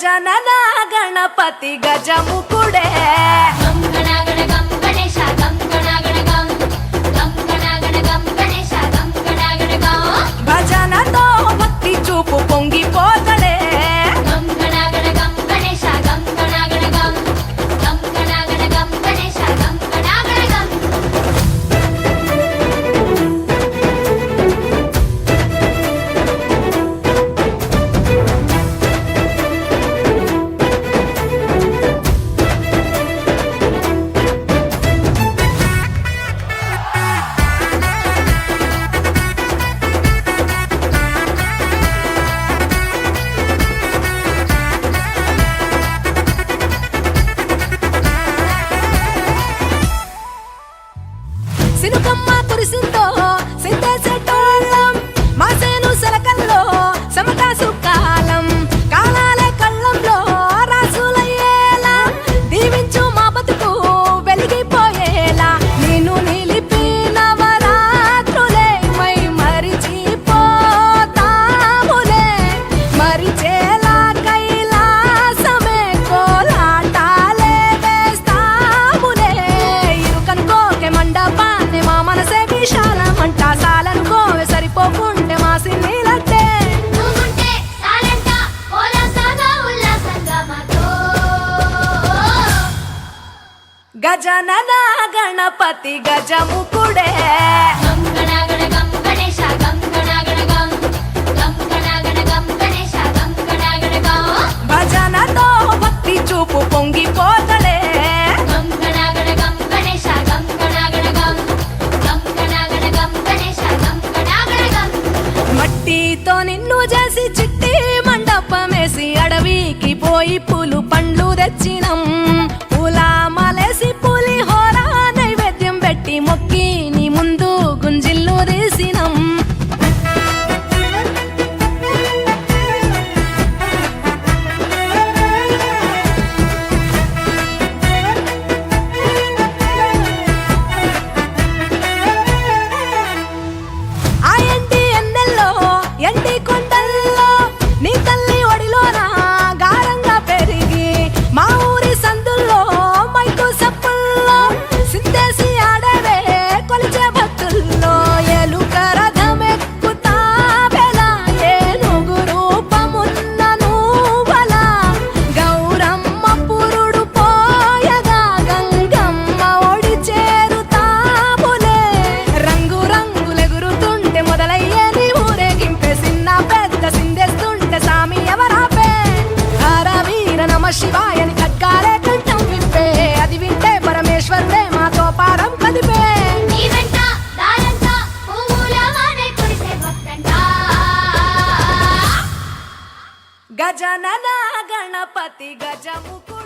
గజనన గణపతి గజముకుడే గం గణగణ గం గణేశ గం గణగణ గం గం గణగణ గం గణేశ గం గణగణ గం భజనతో భక్తి చూపు పొంగిపోతడే గం గణగణ గం గణేశ గం గణగణ గం గం గణగణ గం గణేశ గం గణగణ గం సినుకమ్మ కురిసిందో సిందేసేటోళ్ళం మాసేను సెలకల్లో సమకాసు కాలం కాలాలే కళ్ళంలో రాసులయ్యేలా దీవించు మా బతుకు వెలిగిపోయేలా నేను నిలిపి నవరాత్రులే మై మరిచిపోతాములే మరిచేలా కైలాసమే కోలాటాలే వేస్తాములే ఇరుకనుకోకే మండపాన్ని మా మనసే విశాలమంట సాలనుకోవే సరిపోకుంటే మా సిన్నీలట్టే నువ్వుంటే సాలంట ఓలాసగా ఉల్లాసంగా మాతో గజనన గణపతి గజముకుడే గం గణగణ గం గణేశ గం గణగణ గం గం గణగణ గం గణేశ గం గణగణ గం భజనతో భక్తి చూపు పొంగిపోతడే గం గణగణ గం గణేశ గం గణగణ గం గం గణగణ గం గణేశ గం గణగణ గం మట్టితో నిన్ను చేసి చిట్టి మండపమేసి అడవికి పోయి పూలు పండ్లు తెచ్చినం పూల మలేసి పులిహోర నైవేద్యం పెట్టి మొక్కి నీ ముందు గుంజిల్లు తీసినం ఆ ఎండి ఎన్నెల్లో ఎండి కొండల్లో నీ తల్లి ఒడిలోన గారంగా పెరిగి మా ఊరి సందుల్లో మైకు సప్పుల్లో సిందేసి ఆడవే కొలిచే భక్తుల్లో ఎలుక రథమెక్కుతావెలా ఏనుగు రూపమున్న నువ్వలా గౌరమ్మ పురుడు పోయగా గంగమ్మ ఒడి చేరుతాములే రంగు రంగులెగురుతుంటే మొదలయ్యే నీ ఊరేగింపే చిన్న పెద్ద సిందేస్తుంటే సామి ఎవరాపే హర వీర నమ శివాయని ఖడ్గాలే కంఠం విప్పే అది వింటే పరమేశ్వరుడే మాతో పారం కదిపే నీ వెంట దారంట పువ్వుల వానే కురిసే భక్తంట గజనన గణపతి గజముకుడే